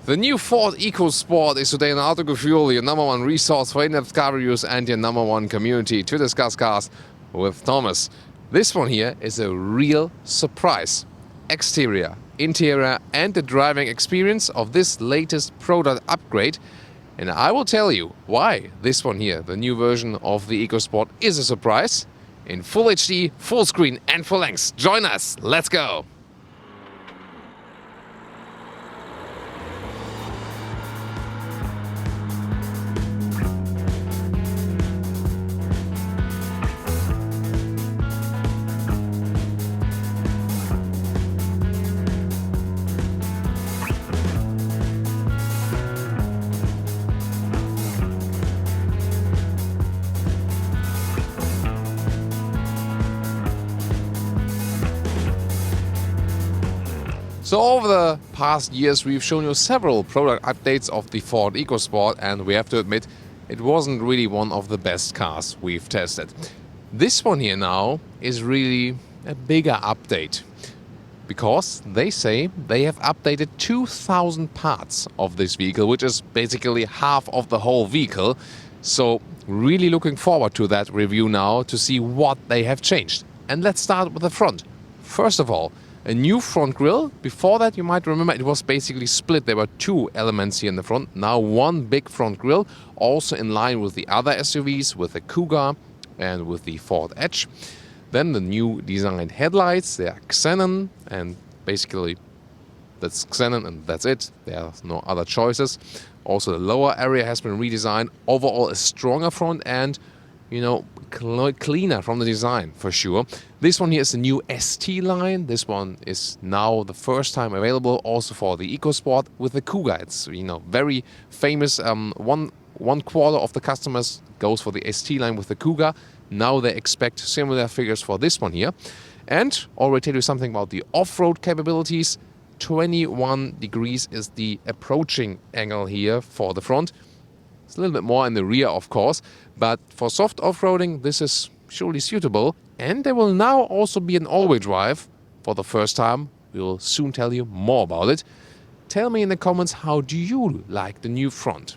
The new Ford EcoSport is today on Autogefühl, your #1 resource for in-depth car reviews and your #1 community to discuss cars with Thomas. This one here is a real surprise. Exterior, interior and the driving experience of this latest product upgrade. And I will tell you why this one here, the new version of the EcoSport, is a surprise. In full HD, full screen and full length. Join us, let's go! So over the past years we've shown you several product updates of the Ford EcoSport, and we have to admit it wasn't really one of the best cars we've tested. This one here now is really a bigger update, because they say they have updated 2,000 parts of this vehicle, which is basically half of the whole vehicle. So really looking forward to that review now to see what they have changed. And let's start with the front. First of all, a new front grille. Before that, you might remember it was basically split. There were two elements here in the front. Now one big front grille, also in line with the other SUVs, with the Kuga and with the Ford Edge. Then the new designed headlights. They are xenon, and basically that's xenon and that's it. There are no other choices. Also the lower area has been redesigned. Overall a stronger front end, you know, cleaner from the design for sure. This one here is the new ST-Line. This one is now the first time available also for the EcoSport with the Kuga. It's, you know, very famous. One quarter of the customers goes for the ST-Line with the Kuga. Now they expect similar figures for this one here. And already tell you something about the off-road capabilities. 21 degrees is the approaching angle here for the front. It's a little bit more in the rear, of course, but for soft off-roading, this is surely suitable. And there will now also be an all-wheel drive for the first time. We will soon tell you more about it. Tell me in the comments, how do you like the new front?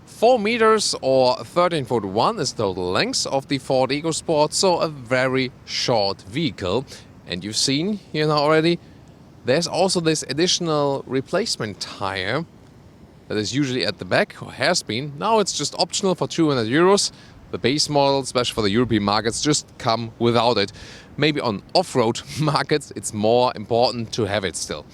4 meters or 13.1 is the total length of the Ford EcoSport, so a very short vehicle. And you've seen here now already, there's also this additional replacement tire that is usually at the back, or has been. Now it's just optional for 200 euros. The base model, especially for the European markets, just come without it. Maybe on off-road markets it's more important to have it still.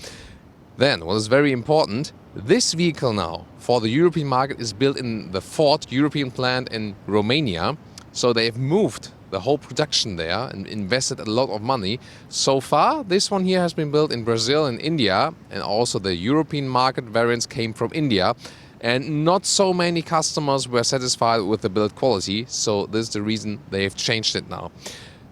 Then, what is very important, this vehicle now for the European market is built in the Ford European plant in Romania. So they've moved the whole production there and invested a lot of money. So far, this one here has been built in Brazil and India, and also the European market variants came from India. And not so many customers were satisfied with the build quality, so this is the reason they've changed it now.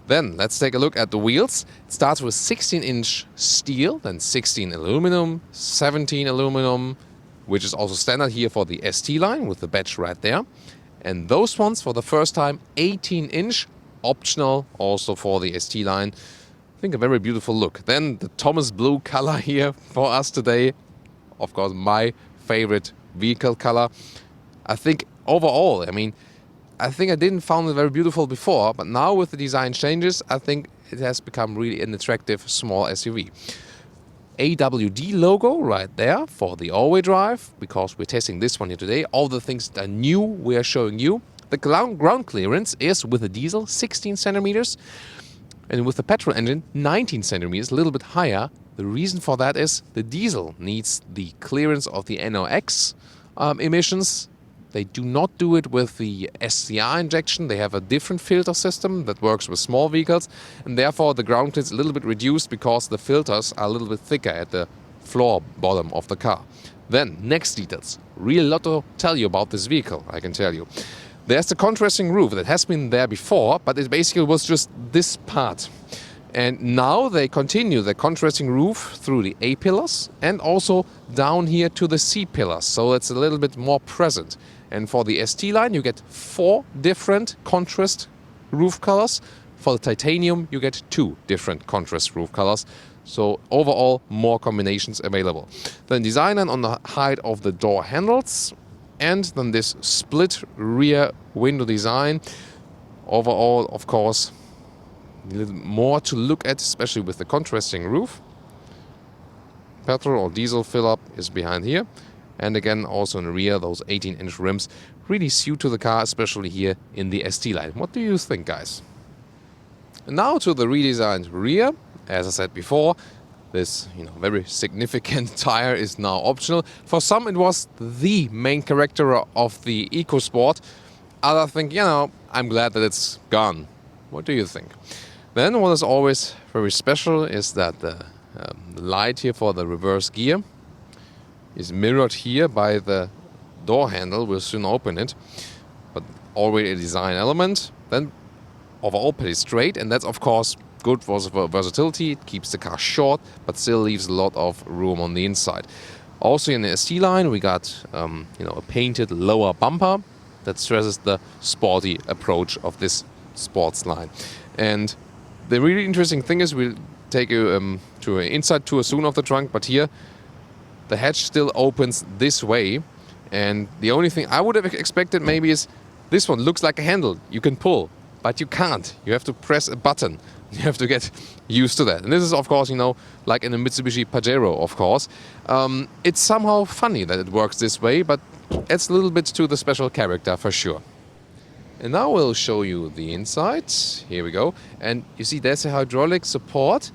Then let's take a look at the wheels. It starts with 16-inch steel, then 16 aluminum, 17 aluminum, which is also standard here for the ST-Line with the badge right there. And those ones for the first time 18-inch, optional also for the ST-Line. I think a very beautiful look. Then the Thomas blue color here for us today. Of course, my favorite vehicle color. I think overall, I think I didn't find it very beautiful before, but now with the design changes, I think it has become really an attractive small SUV. AWD logo right there for the all-wheel drive, because we're testing this one here today. All the things that are new we are showing you. The ground clearance is with the diesel 16 centimeters and with the petrol engine 19 centimeters, a little bit higher. The reason for that is the diesel needs the clearance of the NOx emissions. They do not do it with the SCR injection. They have a different filter system that works with small vehicles, and therefore the ground clearance is a little bit reduced because the filters are a little bit thicker at the floor bottom of the car. Then, next details. Real lot to tell you about this vehicle, I can tell you. There's the contrasting roof that has been there before, but it basically was just this part. And now they continue the contrasting roof through the A-pillars and also down here to the C-pillars, so it's a little bit more present. And for the ST-Line you get 4 different contrast roof colors. For the titanium you get 2 different contrast roof colors. So overall, more combinations available. Then design on the height of the door handles, and then this split rear window design. Overall, of course, a little more to look at, especially with the contrasting roof. Petrol or diesel fill-up is behind here. And again, also in the rear, those 18-inch rims really suit to the car, especially here in the ST-Line. What do you think, guys? And now to the redesigned rear. As I said before, this very significant tire is now optional. For some, it was the main character of the EcoSport. Others think, I'm glad that it's gone. What do you think? Then what is always very special is that the light here for the reverse gear is mirrored here by the door handle. We'll soon open it, but already a design element. Then overall pretty straight, and that's of course good for versatility. It keeps the car short, but still leaves a lot of room on the inside. Also in the ST-Line, we got a painted lower bumper that stresses the sporty approach of this sports line. And the really interesting thing is, we'll take you to an inside tour soon of the trunk, but here the hatch still opens this way, and the only thing I would have expected maybe is this one looks like a handle you can pull, but you can't. You have to press a button. You have to get used to that. And this is of course, like in a Mitsubishi Pajero, of course. It's somehow funny that it works this way, but adds a little bit to the special character for sure. And now we'll show you the inside. Here we go. And you see there's a hydraulic support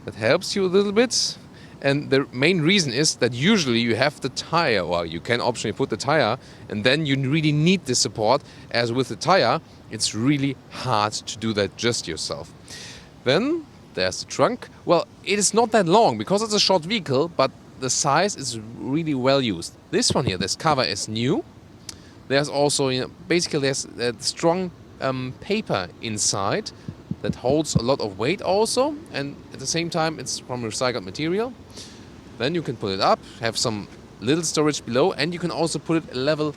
that helps you a little bit. And the main reason is that usually you have the tire, or you can optionally put the tire, and then you really need the support. As with the tire, it's really hard to do that just yourself. Then there's the trunk. Well, it is not that long because it's a short vehicle, but the size is really well used. This one here, this cover is new. There's also, basically there's a strong paper inside that holds a lot of weight also, and at the same time it's from recycled material. Then you can put it up, have some little storage below, and you can also put it a level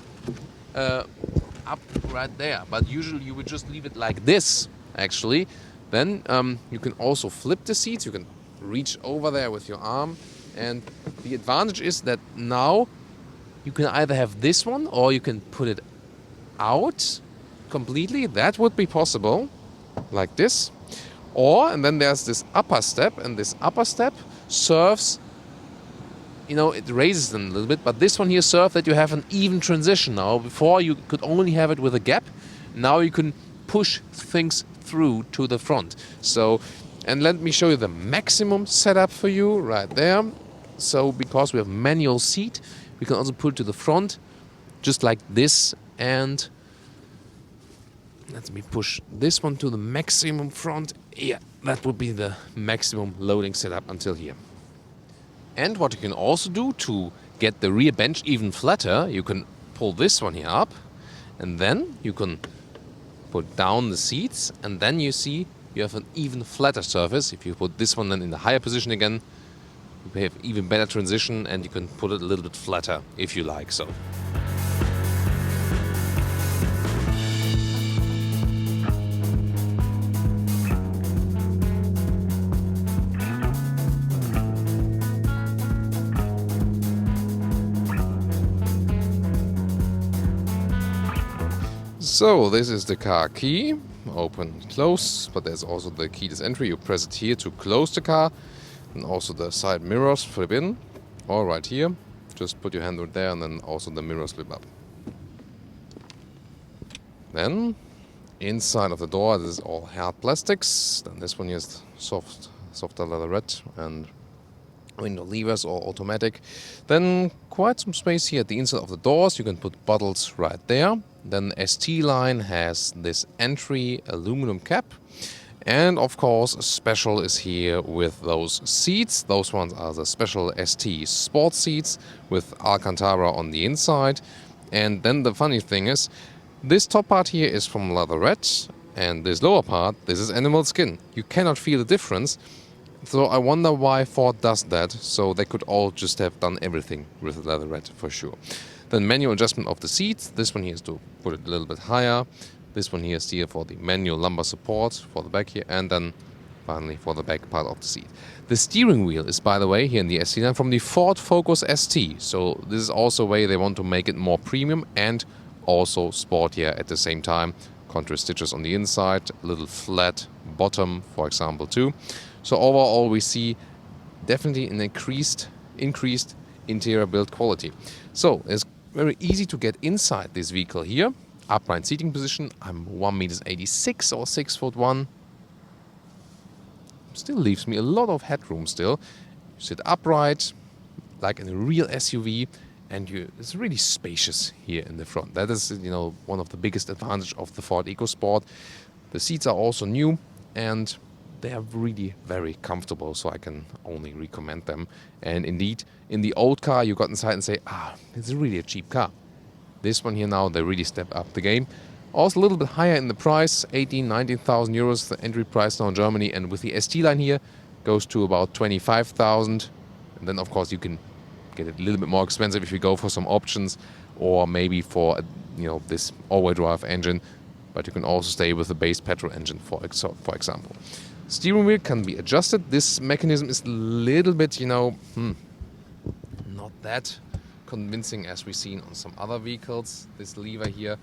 up right there. But usually you would just leave it like this, actually. Then you can also flip the seats. You can reach over there with your arm, and the advantage is that now you can either have this one or you can put it out completely. That would be possible, like this. And then there's this upper step, and this upper step serves, it raises them a little bit, but this one here serves that you have an even transition now. Before you could only have it with a gap. Now you can push things through to the front. So, and let me show you the maximum setup for you right there. So because we have manual seat, we can also put it to the front, just like this, and let me push this one to the maximum front. Yeah, that would be the maximum loading setup until here. And what you can also do to get the rear bench even flatter, you can pull this one here up, and then you can put down the seats, and then you see you have an even flatter surface. If you put this one then in the higher position again, you have even better transition, and you can put it a little bit flatter if you like so. So this is the car key, open, close, but there's also the keyless entry. You press it here to close the car, and also the side mirrors flip in, or right here. Just put your hand right there, and then also the mirrors flip up. Then inside of the door, this is all hard plastics. Then this one is softer leatherette, and window levers or automatic. Then quite some space here at the inside of the doors. You can put bottles right there. Then ST-Line has this entry aluminum cap. And of course, special is here with those seats. Those ones are the special ST sport seats with Alcantara on the inside. And then the funny thing is, this top part here is from leatherette, and this lower part, this is animal skin. You cannot feel the difference. So I wonder why Ford does that. So they could all just have done everything with the leatherette for sure. Then manual adjustment of the seats. This one here is to put it a little bit higher. This one here is here for the manual lumbar support for the back here. And then finally for the back part of the seat. The steering wheel is, by the way, here in the ST-Line from the Ford Focus ST. So this is also a way they want to make it more premium and also sportier at the same time. Contrast stitches on the inside, a little flat bottom, for example, too. So overall, we see definitely an increased interior build quality. So it's very easy to get inside this vehicle here. Upright seating position. I'm 1.86 m or 6'1". Still leaves me a lot of headroom still. You sit upright, like in a real SUV, and it's really spacious here in the front. That is, one of the biggest advantages of the Ford EcoSport. The seats are also new, and they are really very comfortable, so I can only recommend them. And indeed, in the old car, you got inside and say, it's really a cheap car. This one here now, they really step up the game. Also a little bit higher in the price, 19,000 euros, the entry price now in Germany. And with the ST-Line here, goes to about 25,000. And then, of course, you can get it a little bit more expensive if you go for some options, or maybe for this all-wheel drive engine. But you can also stay with the base petrol engine, for example. Steering wheel can be adjusted. This mechanism is a little bit, not that convincing as we've seen on some other vehicles, this lever here.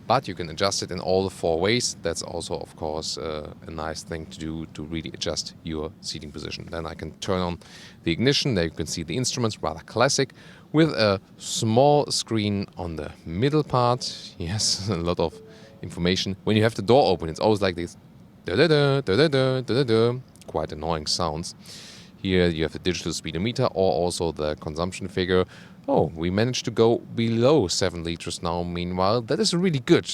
But you can adjust it in all the 4 ways. That's also, of course, a nice thing to do to really adjust your seating position. Then I can turn on the ignition. There you can see the instruments, rather classic, with a small screen on the middle part. Yes, a lot of information. When you have the door open, it's always like this. Da-da-da, da-da-da, da-da-da. Quite annoying sounds. Here you have the digital speedometer or also the consumption figure. Oh, we managed to go below 7 liters now, meanwhile. That is really good.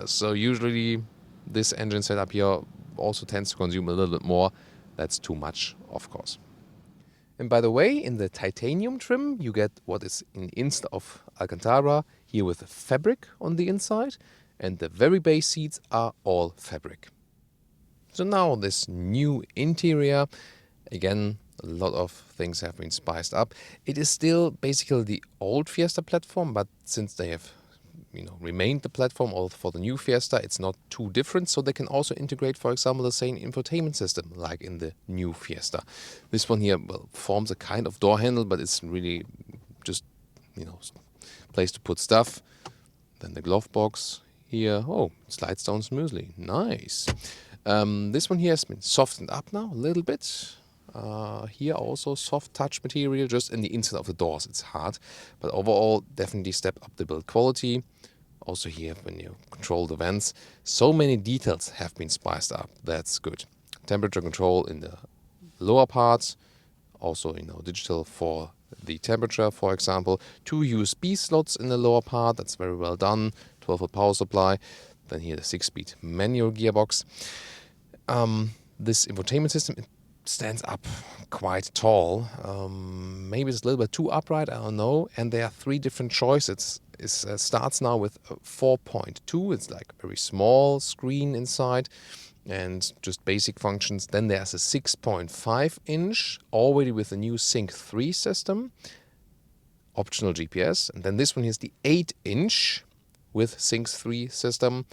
So usually this engine setup here also tends to consume a little bit more. That's too much, of course. And by the way, in the titanium trim, you get what is instead of Alcantara, here with the fabric on the inside. And the very base seats are all fabric. So now this new interior, again, a lot of things have been spiced up. It is still basically the old Fiesta platform, but since they have remained the platform all for the new Fiesta, it's not too different. So they can also integrate, for example, the same infotainment system like in the new Fiesta. This one here forms a kind of door handle, but it's really just place to put stuff. Then the glove box here. Oh, it slides down smoothly. Nice. This one here has been softened up now a little bit. Here also soft touch material, just in the inside of the doors. It's hard, but overall definitely step up the build quality. Also here when you control the vents, so many details have been spiced up. That's good. Temperature control in the lower parts. Also digital for the temperature, for example. 2 USB slots in the lower part. That's very well done. 12-volt power supply. Then here the 6-speed manual gearbox. This infotainment system stands up quite tall. Maybe it's a little bit too upright, I don't know. And there are 3 different choices. It starts now with 4.2. It's like a very small screen inside and just basic functions. Then there's a 6.5 inch, already with the new Sync 3 system, optional GPS. And then this one is the 8 inch with Sync 3 system.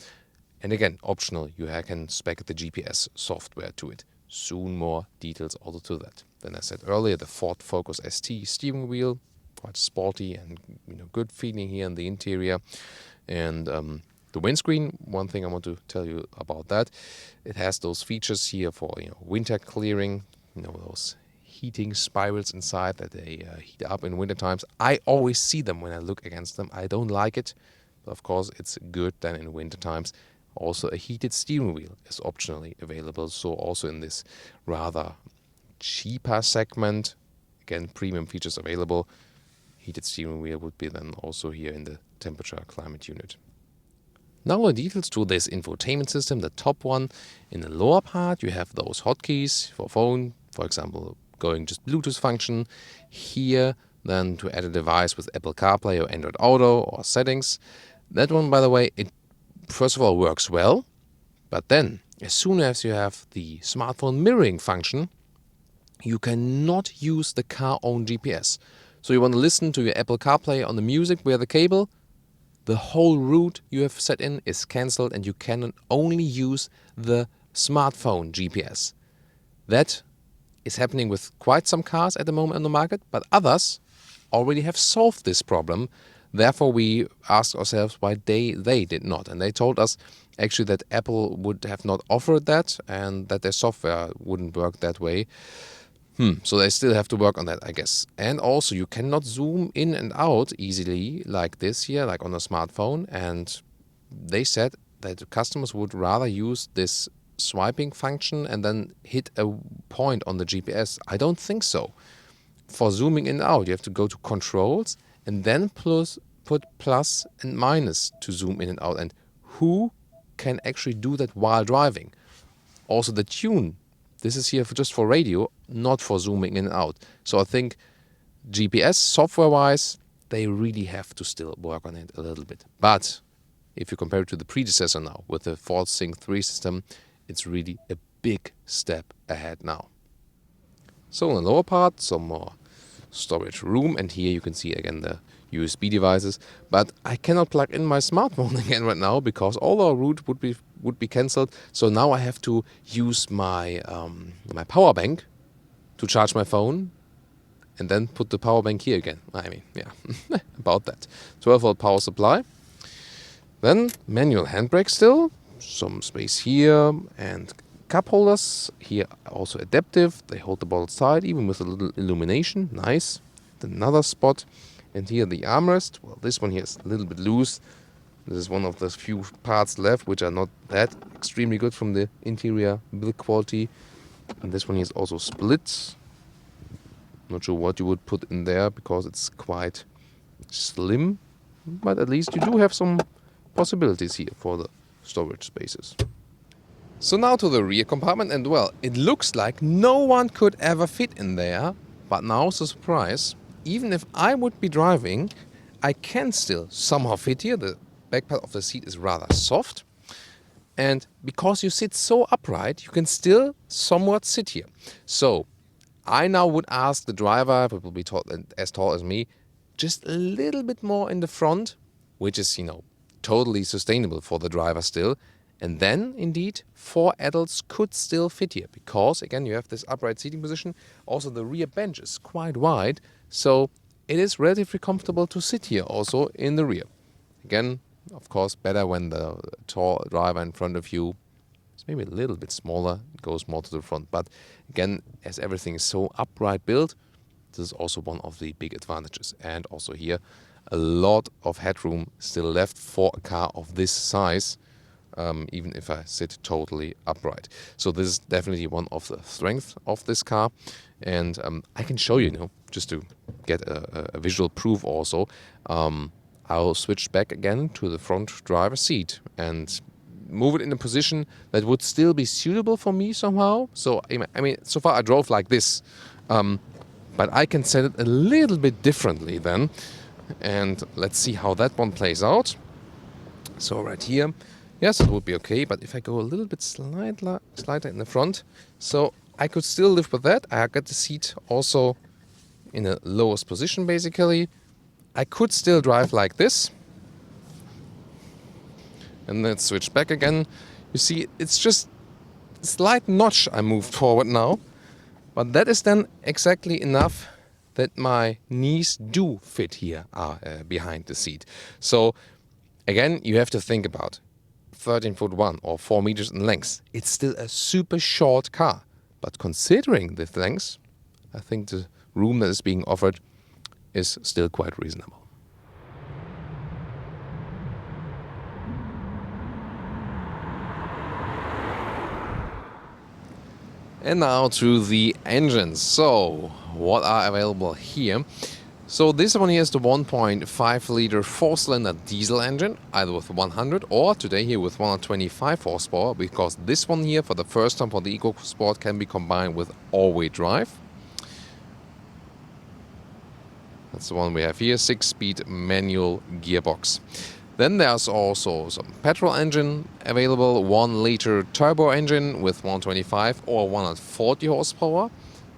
And again, optional. You can spec the GPS software to it. Soon more details also to that. Then I said earlier, the Ford Focus ST steering wheel, quite sporty and good feeling here in the interior. And the windscreen, one thing I want to tell you about that, it has those features here for winter clearing, those heating spirals inside that they heat up in winter times. I always see them when I look against them. I don't like it, but of course it's good then in winter times. Also, a heated steering wheel is optionally available. So also in this rather cheaper segment, again, premium features available. Heated steering wheel would be then also here in the temperature climate unit. Now the details to this infotainment system. The top one, in the lower part, you have those hotkeys for phone, for example, going just Bluetooth function. Here, then to add a device with Apple CarPlay or Android Auto or settings. That one, by the way, it first of all works well, but then as soon as you have the smartphone mirroring function, you cannot use the car-own GPS. So you want to listen to your Apple CarPlay on the music via the cable, the whole route you have set in is cancelled and you can only use the smartphone GPS. That is happening with quite some cars at the moment on the market, but others already have solved this problem. Therefore, we asked ourselves why they did not. And they told us actually that Apple would have not offered that and that their software wouldn't work that way. So they still have to work on that, I guess. And also, you cannot zoom in and out easily like this here, like on a smartphone. And they said that customers would rather use this swiping function and then hit a point on the GPS. I don't think so. For zooming in and out, you have to go to controls and then put plus and minus to zoom in and out. And who can actually do that while driving? Also, the tune. This is here just for radio, not for zooming in and out. So I think GPS software-wise, they really have to still work on it a little bit. But if you compare it to the predecessor now with the Ford Sync 3 system, it's really a big step ahead now. So in the lower part, some more storage room. And here you can see again the USB devices. But I cannot plug in my smartphone again right now because all our route would be cancelled. So now I have to use my my power bank to charge my phone and then put the power bank here again. I mean, yeah, about that. 12-volt power supply. Then manual handbrake still. Some space here and cup holders. Here also adaptive. They hold the bottle tight even with a little illumination. Nice. Another spot. And here the armrest. Well, this one here is a little bit loose. This is one of the few parts left which are not that extremely good from the interior build quality. And this one here is also split. Not sure what you would put in there because it's quite slim. But at least you do have some possibilities here for the storage spaces. So now to the rear compartment, and well, it looks like no one could ever fit in there. But now's the surprise. Even if I would be driving, I can still somehow fit here. The back part of the seat is rather soft. And because you sit so upright, you can still somewhat sit here. So I now would ask the driver, who will be as tall as me, just a little bit more in the front, which is, totally sustainable for the driver still. And then, indeed, 4 adults could still fit here because, again, you have this upright seating position. Also, the rear bench is quite wide, so it is relatively comfortable to sit here also in the rear. Again, of course, better when the tall driver in front of you is maybe a little bit smaller, it goes more to the front. But again, as everything is so upright built, this is also one of the big advantages. And also here, a lot of headroom still left for a car of this size. Even if I sit totally upright. So this is definitely one of the strengths of this car. And I can show you, just to get a visual proof also. I'll switch back again to the front driver's seat and move it in a position that would still be suitable for me somehow. So, I mean, so far I drove like this. But I can set it a little bit differently then. And let's see how that one plays out. So right here. Yes, it would be okay, but if I go a little bit slider in the front, so I could still live with that. I got the seat also in the lowest position, basically. I could still drive like this. And let's switch back again. You see, it's just a slight notch I moved forward now. But that is then exactly enough that my knees do fit here behind the seat. So, again, you have to think about 13'1" or 4 meters in length. It's still a super short car. But considering this length, I think the room that is being offered is still quite reasonable. And now to the engines. So, what are available here? So this one here is the 1.5 liter 4-cylinder diesel engine, either with 100 or today here with 125 horsepower, because this one here for the first time for the EcoSport can be combined with all-wheel drive. That's the one we have here, 6-speed manual gearbox. Then there's also some petrol engine available, 1 liter turbo engine with 125 or 140 horsepower.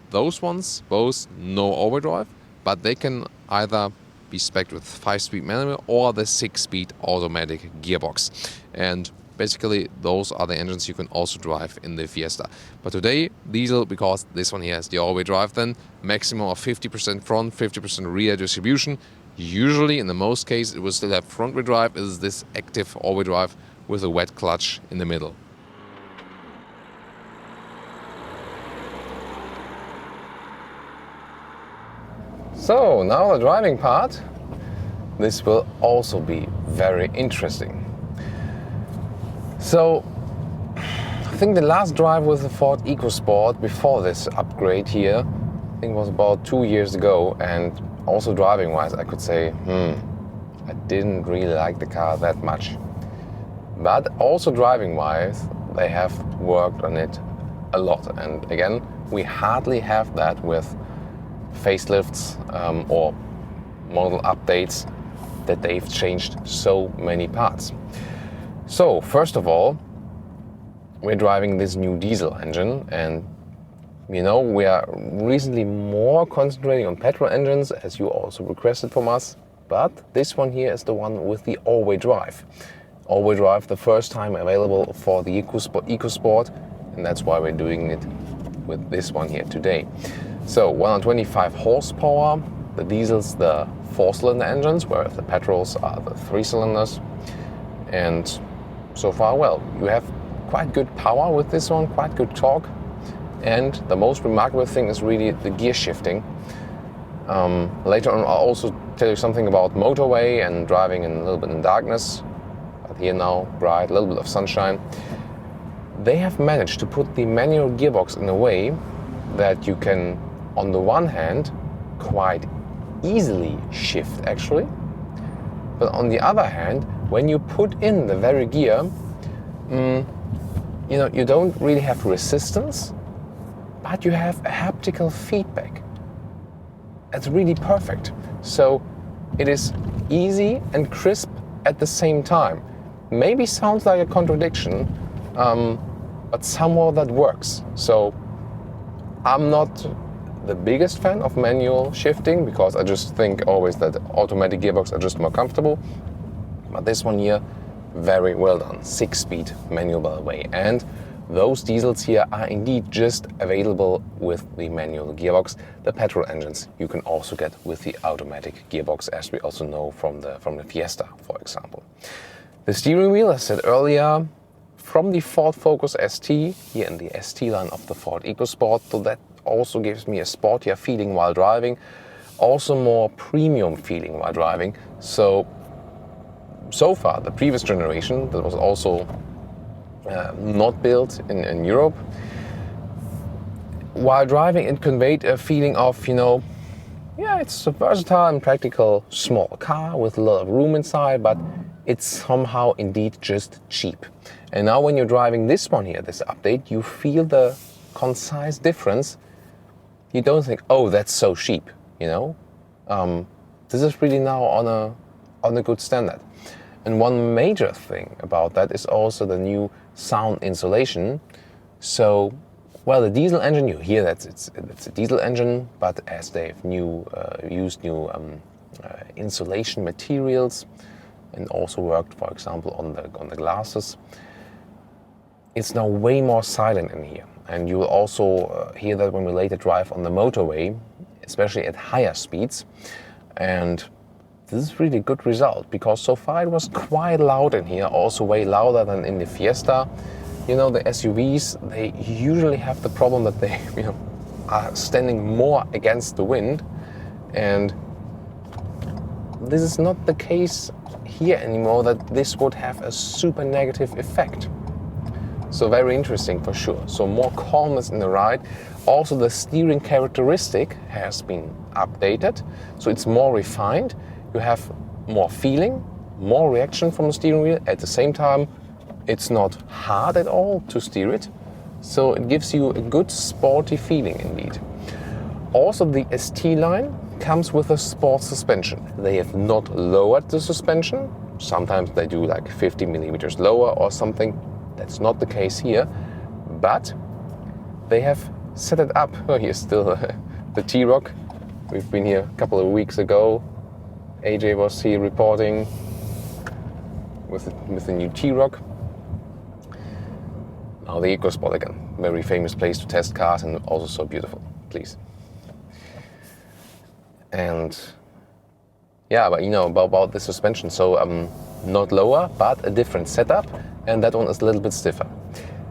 Those ones, both no overdrive. But they can either be spec'd with 5-speed manual or the 6-speed automatic gearbox. And Basically, those are the engines you can also drive in the Fiesta. But today, diesel, because this one here has the all-wheel drive, then maximum of 50% front, 50% rear distribution. Usually, in the most cases, it will still have front-wheel drive. It is this active all-wheel drive with a wet clutch in the middle. So now the driving part. This will also be very interesting. So I think the last drive with the Ford EcoSport before this upgrade here, I think was about 2 years ago, and also driving wise I could say, I didn't really like the car that much. But also driving wise, they have worked on it a lot. And again, we hardly have that with facelifts or model updates, that they've changed so many parts. So first of all, we're driving this new diesel engine, and we are recently more concentrating on petrol engines, as you also requested from us. But this one here is the one with the all-wheel drive. All-wheel drive, the first time available for the EcoSport, and that's why we're doing it with this one here today. So 125 horsepower, the diesel's the 4-cylinder engines, whereas the petrols are the 3 cylinders. And so far, well, you have quite good power with this one, quite good torque. And the most remarkable thing is really the gear shifting. Later on, I'll also tell you something about Motorway and driving in a little bit in darkness. But here now, bright, a little bit of sunshine. They have managed to put the manual gearbox in a way that you can, on the one hand, quite easily shift actually, but on the other hand, when you put in the very gear, you don't really have resistance, but you have a haptical feedback. It's really perfect. So it is easy and crisp at the same time. Maybe sounds like a contradiction, but somehow that works. So I'm not the biggest fan of manual shifting, because I just think always that automatic gearbox are just more comfortable. But this one here, very well done. 6-speed manual, by the way. And those diesels here are indeed just available with the manual gearbox. The petrol engines you can also get with the automatic gearbox, as we also know from the Fiesta, for example. The steering wheel, as I said earlier, from the Ford Focus ST, here in the ST line of the Ford EcoSport, so that also gives me a sportier feeling while driving, also more premium feeling while driving. So far, the previous generation that was also not built in Europe, while driving it conveyed a feeling of, it's a versatile and practical small car with a lot of room inside, but it's somehow indeed just cheap. And now when you're driving this one here, this update, you feel the concise difference. You don't think, oh, that's so cheap, This is really now on a good standard. And one major thing about that is also the new sound insulation. So, well, the diesel engine, you hear that it's a diesel engine, but as they've used new insulation materials and also worked, for example, on the glasses, it's now way more silent in here. And you will also hear that when we later drive on the motorway, especially at higher speeds. And this is really a good result, because so far it was quite loud in here, also way louder than in the Fiesta. The SUVs, they usually have the problem that they are standing more against the wind. And this is not the case here anymore, that this would have a super negative effect. So very interesting for sure. So more calmness in the ride. Also the steering characteristic has been updated, so it's more refined. You have more feeling, more reaction from the steering wheel. At the same time, it's not hard at all to steer it. So it gives you a good sporty feeling indeed. Also the ST-Line comes with a sport suspension. They have not lowered the suspension. Sometimes they do like 50 millimeters lower or something. That's not the case here, but they have set it up. Oh, here's still the T-Roc. We've been here a couple of weeks ago. AJ was here reporting with the new T-Roc. Now the EcoSport again, very famous place to test cars and also so beautiful, please. And yeah, but you know about the suspension, so not lower, but a different setup, and that one is a little bit stiffer.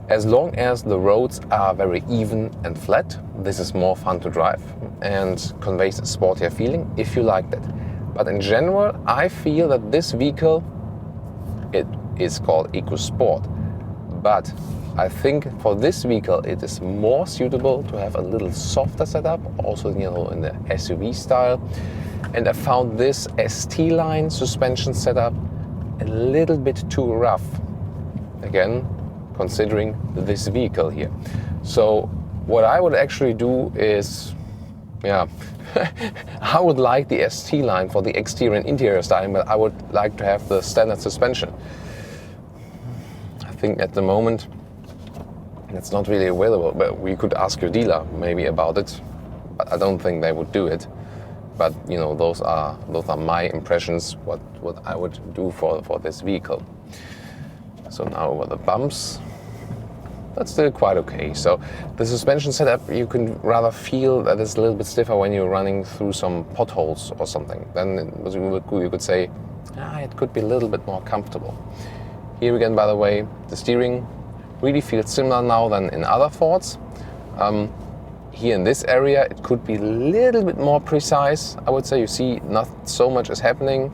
As long as the roads are very even and flat, this is more fun to drive and conveys a sportier feeling if you like that. But in general, I feel that this vehicle, it is called EcoSport, but I think for this vehicle it is more suitable to have a little softer setup, also you know in the SUV style. And I found this ST-Line suspension setup a little bit too rough. Again, considering this vehicle here. So what I would actually do is, yeah, I would like the ST-Line for the exterior and interior styling, but I would like to have the standard suspension. I think at the moment it's not really available, but we could ask your dealer maybe about it, but I don't think they would do it. But you know, those are my impressions, what I would do for this vehicle. So now over the bumps, that's still quite okay. So the suspension setup, you can rather feel that it's a little bit stiffer when you're running through some potholes or something. Then you could say, it could be a little bit more comfortable. Here again, by the way, the steering really feels similar now than in other Fords. Here in this area, it could be a little bit more precise. I would say you see not so much is happening,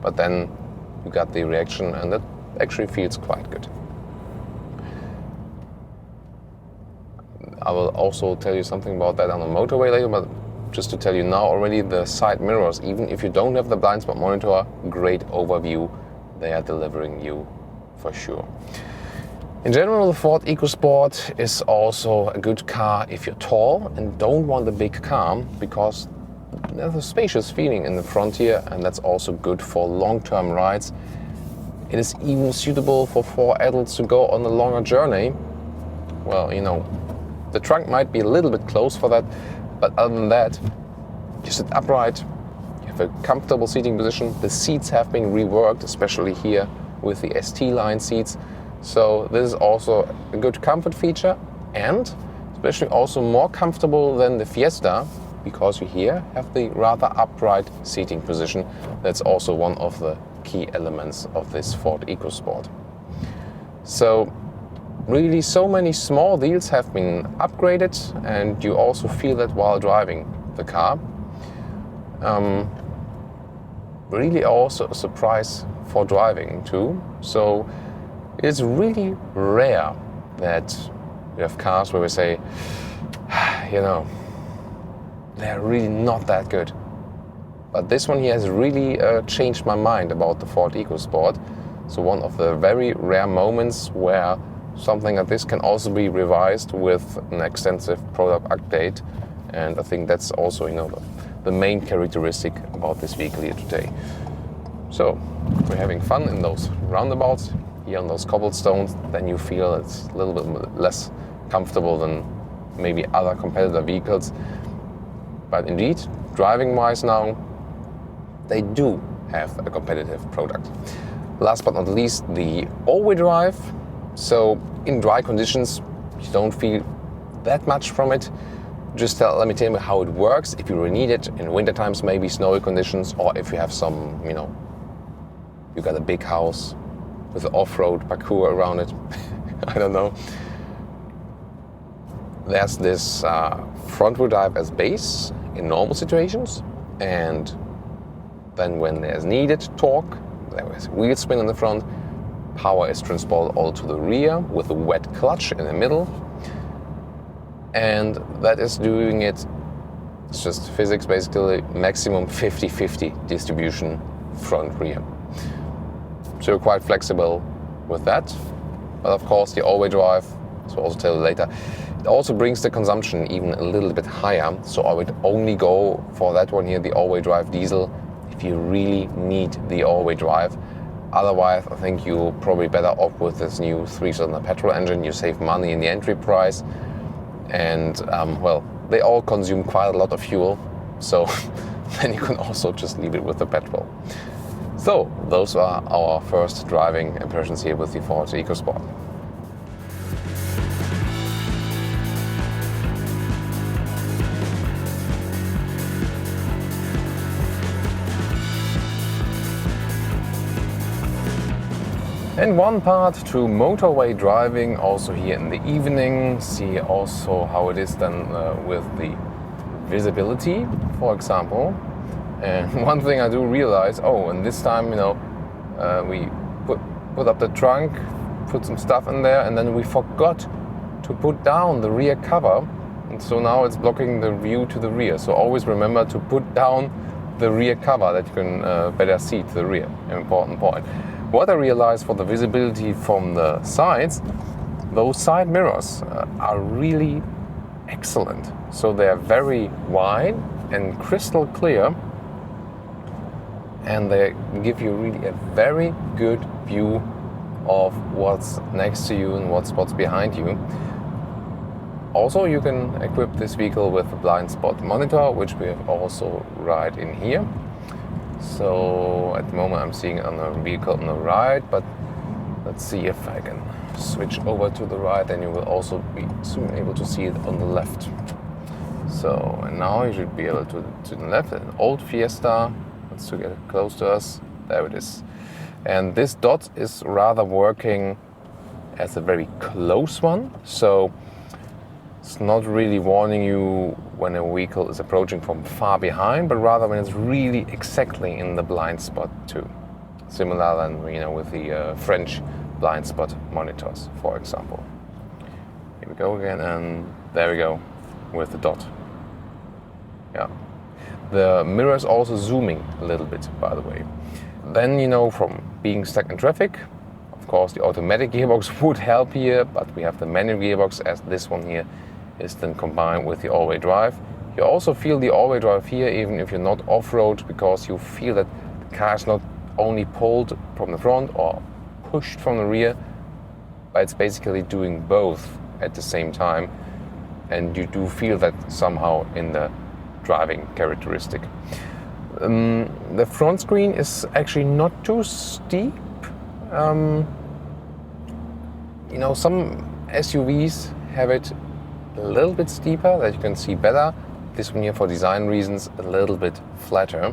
but then you got the reaction, and that actually feels quite good. I will also tell you something about that on the motorway later, but just to tell you now already, the side mirrors, even if you don't have the blind spot monitor, great overview they are delivering you for sure. In general, the Ford EcoSport is also a good car if you're tall and don't want a big car, because there's a spacious feeling in the front here, and that's also good for long-term rides. It is even suitable for 4 adults to go on a longer journey. Well, you know, the trunk might be a little bit close for that, but other than that, you sit upright, you have a comfortable seating position. The seats have been reworked, especially here with the ST-Line seats. So this is also a good comfort feature, and especially also more comfortable than the Fiesta, because you here have the rather upright seating position. That's also one of the key elements of this Ford EcoSport. So really, so many small deals have been upgraded, and you also feel that while driving the car. Really also a surprise for driving too. So it's really rare that we have cars where we say, you know, they're really not that good. But this one here has really changed my mind about the Ford EcoSport. So one of the very rare moments where something like this can also be revised with an extensive product update. And I think that's also, you know, the main characteristic about this vehicle here today. So we're having fun in those roundabouts here on those cobblestones. Then you feel it's a little bit less comfortable than maybe other competitor vehicles. But indeed, driving-wise now, they do have a competitive product. Last but not least, the all-wheel drive. So in dry conditions, you don't feel that much from it. Just let me tell you how it works. If you really need it in winter times, maybe snowy conditions, or if you have some, you know, you got a big house with an off-road parkour around it. I don't know. There's this front-wheel drive as base in normal situations, and then when there's needed torque, there is wheel spin in the front. Power is transported all to the rear with a wet clutch in the middle, and that is doing it. It's just physics, basically maximum 50-50 distribution front-rear. So you're quite flexible with that. But of course, the all-wheel drive, so I'll also tell you later, it also brings the consumption even a little bit higher. So I would only go for that one here, the all-wheel drive diesel, if you really need the all-wheel drive. Otherwise, I think you're probably better off with this new 3-cylinder petrol engine. You save money in the entry price, and well, they all consume quite a lot of fuel, so then you can also just leave it with the petrol. So those are our first driving impressions here with the Ford EcoSport. And one part to motorway driving, also here in the evening. See also how it is then with the visibility, for example. And one thing I do realize, and this time, we put up the trunk, put some stuff in there, and then we forgot to put down the rear cover. And so now it's blocking the view to the rear. So always remember to put down the rear cover that you can better see to the rear. An important point. What I realized for the visibility from the sides, those side mirrors are really excellent. So they are very wide and crystal clear, and they give you really a very good view of what's next to you and what's behind you. Also, you can equip this vehicle with a blind spot monitor, which we have also right in here. So at the moment I'm seeing on the vehicle on the right, but let's see if I can switch over to the right, and you will also be soon able to see it on the left. So, and now you should be able to the left, an old Fiesta. Let's get it close to us. There it is. And this dot is rather working as a very close one. So it's not really warning you when a vehicle is approaching from far behind, but rather when it's really exactly in the blind spot too. Similar than with the French blind spot monitors, for example. Here we go again, and there we go with the dot. Yeah. The mirror is also zooming a little bit, by the way. Then, from being stuck in traffic, of course the automatic gearbox would help here, but we have the manual gearbox, as this one here is then combined with the all-wheel drive. You also feel the all-wheel drive here, even if you're not off-road, because you feel that the car is not only pulled from the front or pushed from the rear, but it's basically doing both at the same time, and you do feel that somehow in the driving characteristic. The front screen is actually not too steep. Some SUVs have it a little bit steeper that you can see better. This one here, for design reasons, a little bit flatter.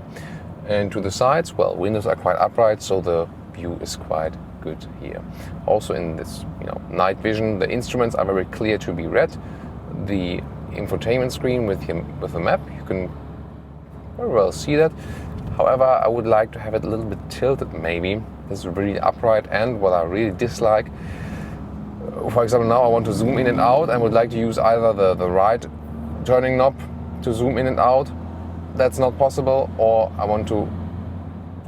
And to the sides, well, windows are quite upright, so the view is quite good here. Also in this, night vision, the instruments are very clear to be read. The infotainment screen with the map, you can very well see that. However, I would like to have it a little bit tilted maybe. This is really upright, and what I really dislike, for example, now I want to zoom in and out and would like to use either the right turning knob to zoom in and out. That's not possible, or I want to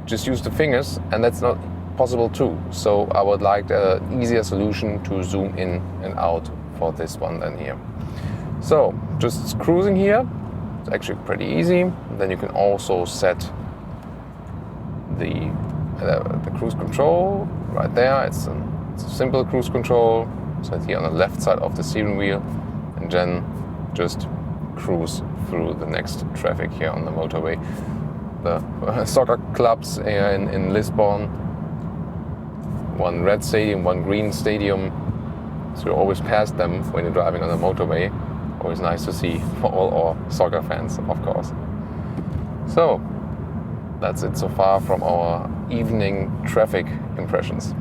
just use the fingers, and that's not possible too. So I would like an easier solution to zoom in and out for this one than here. So just cruising here, it's actually pretty easy. Then you can also set the cruise control right there. It's a simple cruise control. So here on the left side of the steering wheel, and then just cruise through the next traffic here on the motorway. The soccer clubs in Lisbon, one red stadium, one green stadium. So you always pass them when you're driving on the motorway. Always nice to see for all our soccer fans, of course. So that's it so far from our evening traffic impressions.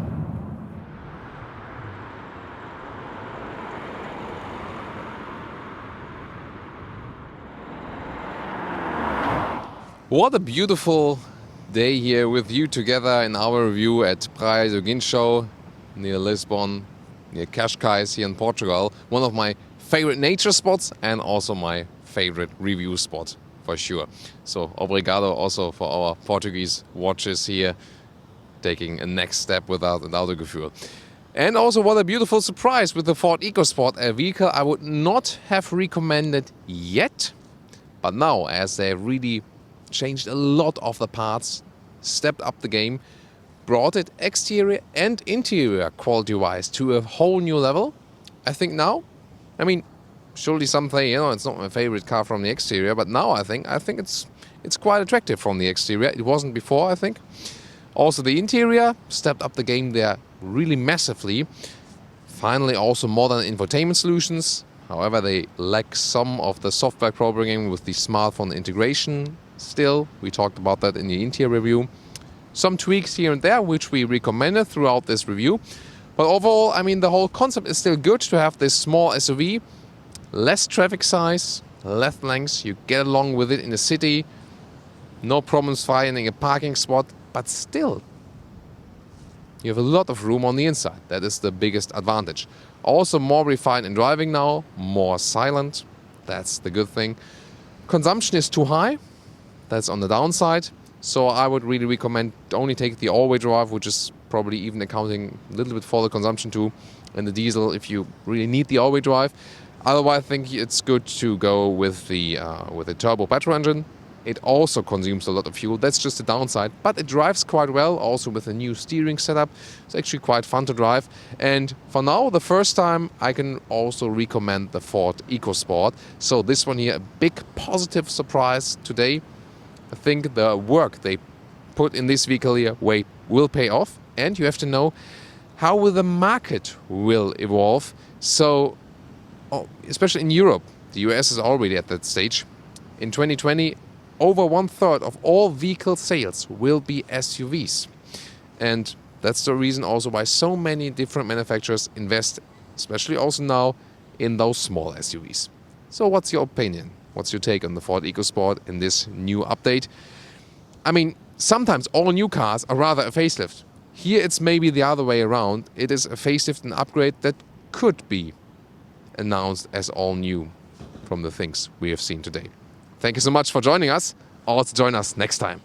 What a beautiful day here with you together in our review at Praia do Guincho near Lisbon, near Cascais here in Portugal. One of my favorite nature spots and also my favorite review spot for sure. So obrigado also for our Portuguese watchers here taking a next step without an Autogefühl. And also what a beautiful surprise with the Ford EcoSport, a vehicle I would not have recommended yet, but now as they really changed a lot of the parts, stepped up the game, brought it exterior and interior quality-wise to a whole new level. I think now, surely some say, it's not my favorite car from the exterior, but now I think it's quite attractive from the exterior. It wasn't before, I think. Also the interior stepped up the game there really massively. Finally, also modern infotainment solutions. However, they lack some of the software programming with the smartphone integration still. We talked about that in the interior review. some tweaks here and there, which we recommended throughout this review. But overall, I mean, the whole concept is still good to have this small SUV, less traffic size, less length, you get along with it in the city, no problems finding a parking spot, but still, you have a lot of room on the inside. That is the biggest advantage. Also more refined in driving now, more silent, that's the good thing. Consumption is too high, that's on the downside. So I would really recommend only take the all-wheel drive, which is probably even accounting a little bit for the consumption too, and the diesel if you really need the all-wheel drive. Otherwise, I think it's good to go with the turbo petrol engine. It also consumes a lot of fuel. That's just the downside, but it drives quite well. Also with a new steering setup, it's actually quite fun to drive. And for now, the first time, I can also recommend the Ford EcoSport. So this one here, a big positive surprise today. I think the work they put in this vehicle here will pay off, and you have to know how will the market will evolve. So, especially in Europe, the US is already at that stage. In 2020, over 1/3 of all vehicle sales will be SUVs, and that's the reason also why so many different manufacturers invest, especially also now, in those small SUVs. So, what's your opinion? What's your take on the Ford EcoSport in this new update? I mean, sometimes all new cars are rather a facelift. Here it's maybe the other way around. It is a facelift and upgrade that could be announced as all new from the things we have seen today. Thank you so much for joining us. Also join us next time.